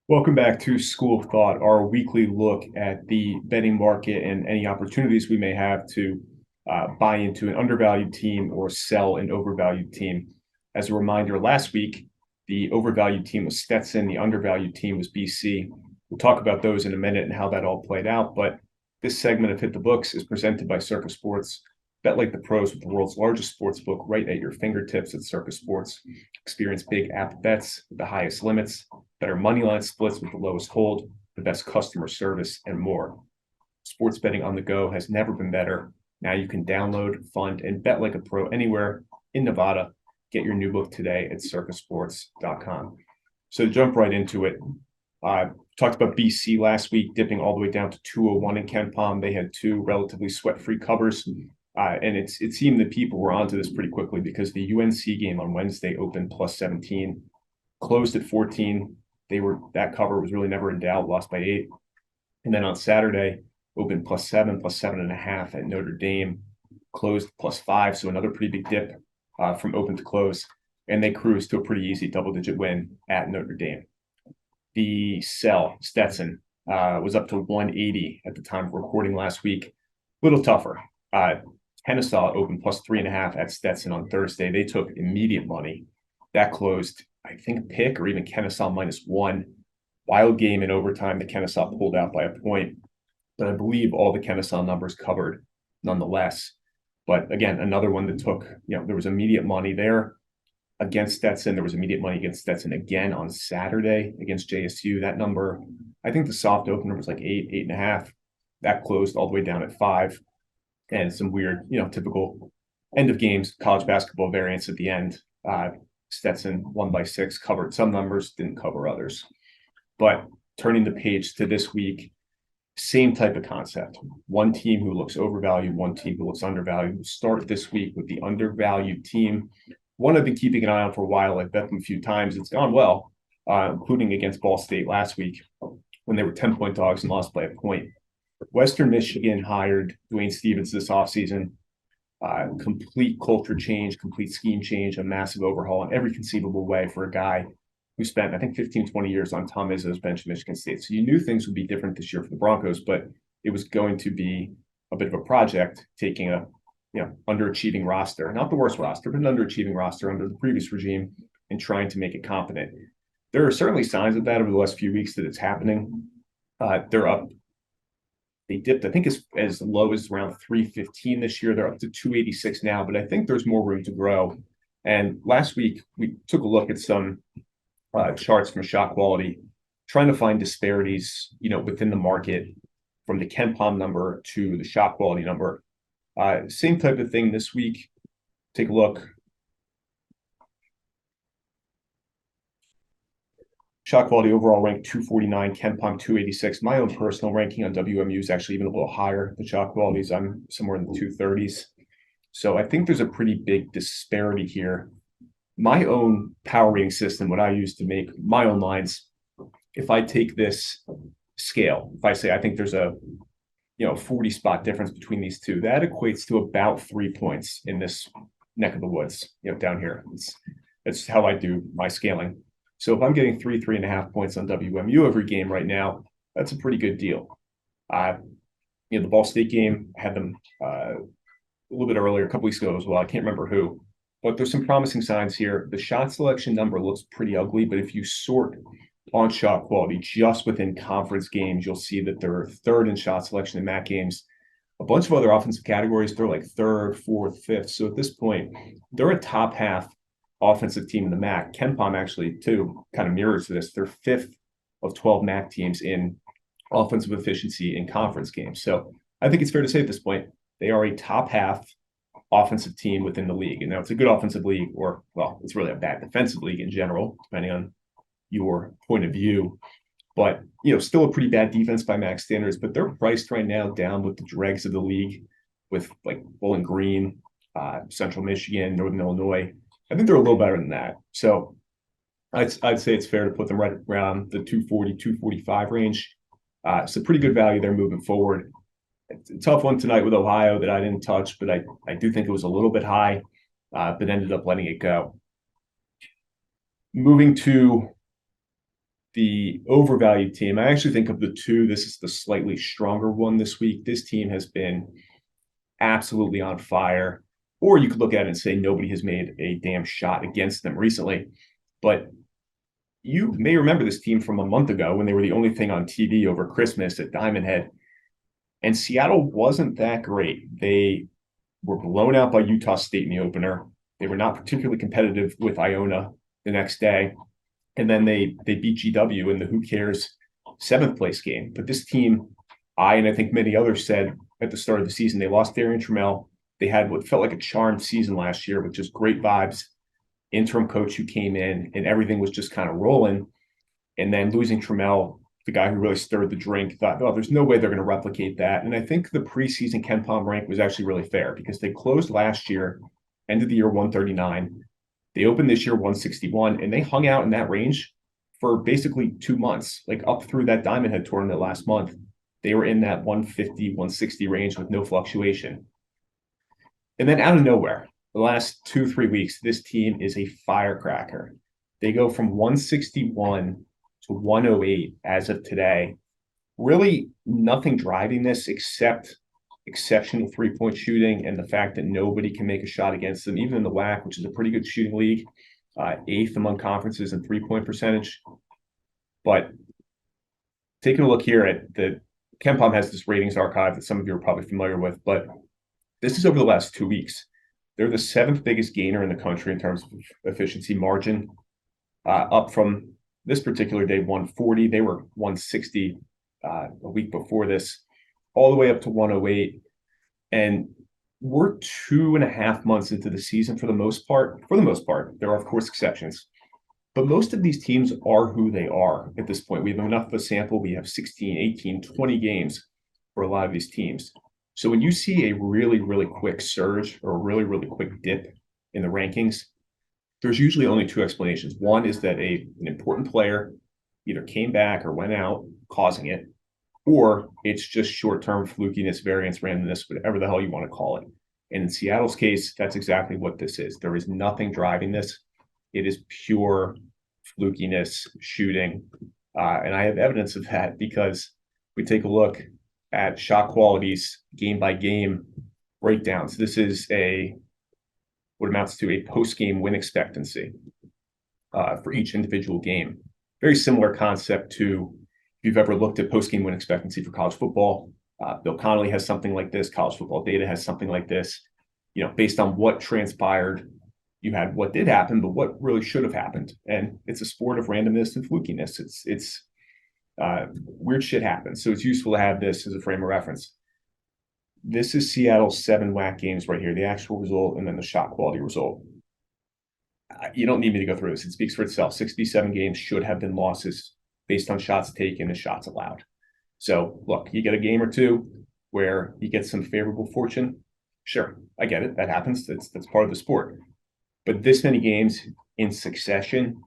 Welcome back to School of Thought, our weekly look at the betting market and any opportunities we may have to buy into an undervalued team or sell an overvalued team. As a reminder, last week, the overvalued team was Stetson, the undervalued team was BC. We'll talk about those in a minute and how that all played out, but this segment of Hit the Books is presented by Circa Sports. Bet like the pros with the world's largest sports book right at your fingertips at Circa Sports. Experience big app bets with the highest limits, better money line splits with the lowest hold, the best customer service, and more. Sports betting on the go has never been better. Now you can download, fund, and bet like a pro anywhere in Nevada. Get your new book today at circasports.com. So to jump right into it, talked about BC last week, dipping all the way down to 201 in KenPom. They had two relatively sweat-free covers. And it seemed that people were onto this pretty quickly because the UNC game on Wednesday opened plus 17, closed at 14. That cover was really never in doubt, lost by 8. And then on Saturday, opened plus 7.5 at Notre Dame, closed plus 5. So another pretty big dip from open to close. And they cruised to a pretty easy double-digit win at Notre Dame. The sell, Stetson, was up to 180 at the time of recording last week. A little tougher. Kennesaw opened plus 3.5 at Stetson on Thursday. They took immediate money. That closed, I think, pick or even Kennesaw -1. Wild game in overtime. The Kennesaw pulled out by a point. But I believe all the Kennesaw numbers covered nonetheless. But again, another one that took, there was immediate money there against Stetson. There was immediate money against Stetson again on Saturday against JSU. That number, I think the soft opener was like 8.5. That closed all the way down at 5. And some weird, typical end of games college basketball variance at the end. Stetson won by 6, covered some numbers, didn't cover others. But turning the page to this week, same type of concept. One team who looks overvalued, one team who looks undervalued. We'll start this week with the undervalued team. One I've been keeping an eye on for a while. I've bet them a few times. It's gone well, including against Ball State last week when they were 10-point dogs and lost by a point. Western Michigan hired Dwayne Stevens this offseason. Complete culture change, complete scheme change, a massive overhaul in every conceivable way for a guy who spent, I think, 15, 20 years on Tom Izzo's bench at Michigan State. So you knew things would be different this year for the Broncos, but it was going to be a bit of a project, taking a underachieving roster, not the worst roster, but an underachieving roster under the previous regime and trying to make it competent. There are certainly signs of that over the last few weeks that it's happening. They're up. They dipped, I think, as low as around 315 this year. They're up to 286 now, but I think there's more room to grow. And last week, we took a look at some charts from Shot Quality, trying to find disparities, within the market from the KenPom number to the Shot Quality number. Same type of thing this week. Take a look. Shot Quality overall ranked 249, KenPom 286. My own personal ranking on WMU is actually even a little higher than Shot Quality's. I'm somewhere in the 230s. So I think there's a pretty big disparity here. My own power rating system, what I use to make my own lines, if I take this scale, if I say I think there's a 40 spot difference between these two, that equates to about 3 points in this neck of the woods, down here. It's how I do my scaling. So if I'm getting 3.5 points on WMU every game right now, that's a pretty good deal. The Ball State game, I had them a little bit earlier, a couple weeks ago as well. I can't remember who, but there's some promising signs here. The shot selection number looks pretty ugly, but if you sort on Shot Quality just within conference games, you'll see that they're third in shot selection in MAC games. A bunch of other offensive categories, they're like third, fourth, fifth. So at this point, they're a top half offensive team in the MAC. KenPom actually, too, kind of mirrors this. They're 5th of 12 MAC teams in offensive efficiency in conference games. So I think it's fair to say at this point, they are a top half offensive team within the league. And now it's a good offensive league, or, well, it's really a bad defensive league in general, depending on your point of view. But, still a pretty bad defense by MAC standards, but they're priced right now down with the dregs of the league, with like Bowling Green, Central Michigan, Northern Illinois. I think they're a little better than that. So I'd say it's fair to put them right around the 240, 245 range. So pretty good value there moving forward. It's a tough one tonight with Ohio that I didn't touch, but I do think it was a little bit high, but ended up letting it go. Moving to the overvalued team, I actually think of the two, this is the slightly stronger one this week. This team has been absolutely on fire. Or you could look at it and say nobody has made a damn shot against them recently. But you may remember this team from a month ago when they were the only thing on TV over Christmas at Diamond Head. And Seattle wasn't that great. They were blown out by Utah State in the opener. They were not particularly competitive with Iona the next day. And then they beat GW in the who cares seventh place game. But this team, and I think many others said at the start of the season, they lost Darian Trammell. They had what felt like a charmed season last year with just great vibes, interim coach who came in, and everything was just kind of rolling. And then losing Trammell, the guy who really stirred the drink, thought, oh, there's no way they're going to replicate that. And I think the preseason KenPom rank was actually really fair because they closed last year, end of the year 139. They opened this year 161, and they hung out in that range for basically 2 months, like up through that Diamond Head tournament last month. They were in that 150, 160 range with no fluctuation. And then out of nowhere, the last 2-3 weeks, this team is a firecracker. They go from 161 to 108 as of today. Really nothing driving this except exceptional three-point shooting and the fact that nobody can make a shot against them, even in the WAC, which is a pretty good shooting league, 8th among conferences in three-point percentage. But taking a look here at the KenPom has this ratings archive that some of you are probably familiar with, but this is over the last 2 weeks. They're the 7th biggest gainer in the country in terms of efficiency margin, up from this particular day 140. They were 160 a week before this, all the way up to 108. And we're 2.5 months into the season for the most part. For the most part, there are, of course, exceptions. But most of these teams are who they are at this point. We have enough of a sample. We have 16, 18, 20 games for a lot of these teams. So when you see a really, really quick surge or a really, really quick dip in the rankings, there's usually only two explanations. One is that an important player either came back or went out, causing it, or it's just short-term flukiness, variance, randomness, whatever the hell you want to call it. And in Seattle's case, that's exactly what this is. There is nothing driving this. It is pure flukiness, shooting. And I have evidence of that because we take a look at shot qualities, game by game breakdowns. This is what amounts to a post-game win expectancy for each individual game. Very similar concept to if you've ever looked at post-game win expectancy for college football. Bill Connolly has something like this. College Football Data has something like this. Based on what transpired, you had what did happen, but what really should have happened. And it's a sport of randomness and flukiness. It's weird shit happens. So it's useful to have this as a frame of reference. This is Seattle's 7 WAC games right here, the actual result, and then the shot quality result. You don't need me to go through this. It speaks for itself. 67 games should have been losses based on shots taken and shots allowed. So look, you get a game or two where you get some favorable fortune. Sure, I get it. That happens. That's part of the sport. But this many games in succession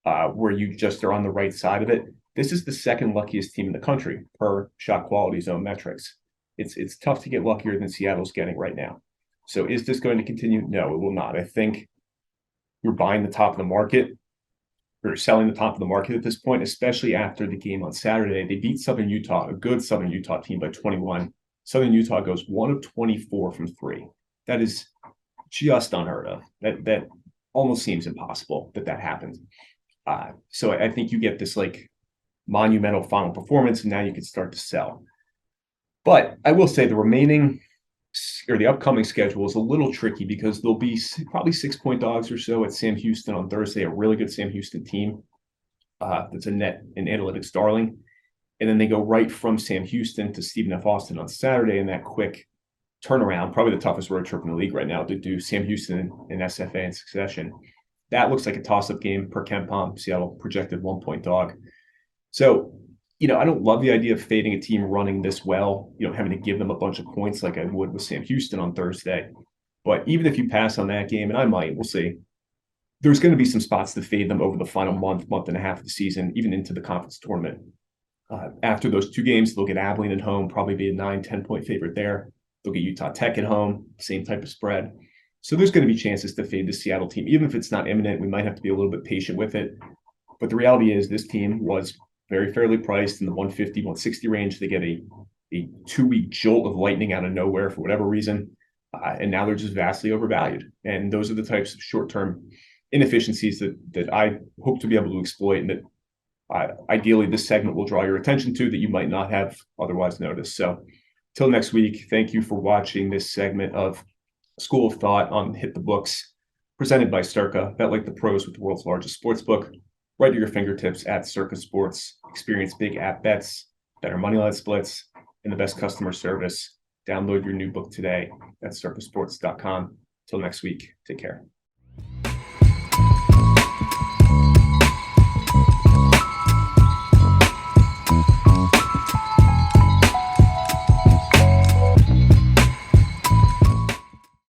where you just are on the right side of it, this is the second luckiest team in the country per shot quality zone metrics. It's tough to get luckier than Seattle's getting right now. So is this going to continue? No, it will not. I think you're buying the top of the market or selling the top of the market at this point, especially after the game on Saturday. They beat Southern Utah, a good Southern Utah team, by 21. Southern Utah goes 1 of 24 from 3. That is just unheard of. That almost seems impossible that happens. So I think you get this like monumental final performance, and now you can start to sell. But I will say the upcoming schedule is a little tricky because there'll be probably 6-point dogs or so at Sam Houston on Thursday, a really good Sam Houston team that's a net and analytics darling. And then they go right from Sam Houston to Stephen F. Austin on Saturday in that quick turnaround, probably the toughest road trip in the league right now to do Sam Houston and SFA in succession. That looks like a toss-up game per KenPom. Seattle projected 1-point dog. So, I don't love the idea of fading a team running this well, having to give them a bunch of points like I would with Sam Houston on Thursday. But even if you pass on that game, and I might, we'll see, there's going to be some spots to fade them over the final month and a half of the season, even into the conference tournament. After those 2 games, they'll get Abilene at home, probably be a 9-10-point favorite there. They'll get Utah Tech at home, same type of spread. So there's going to be chances to fade the Seattle team. Even if it's not imminent, we might have to be a little bit patient with it. But the reality is this team was very fairly priced in the 150, 160 range. They get a 2-week jolt of lightning out of nowhere for whatever reason. And now they're just vastly overvalued. And those are the types of short-term inefficiencies that I hope to be able to exploit, and that ideally this segment will draw your attention to, that you might not have otherwise noticed. So till next week, thank you for watching this segment of School of Thought on Hit the Books, presented by Circa. Bet like the pros with the world's largest sports book, right at your fingertips at Circa Sports. Experience big app bets, better money line splits, and the best customer service. Download your new book today at circasports.com. Till next week, take care.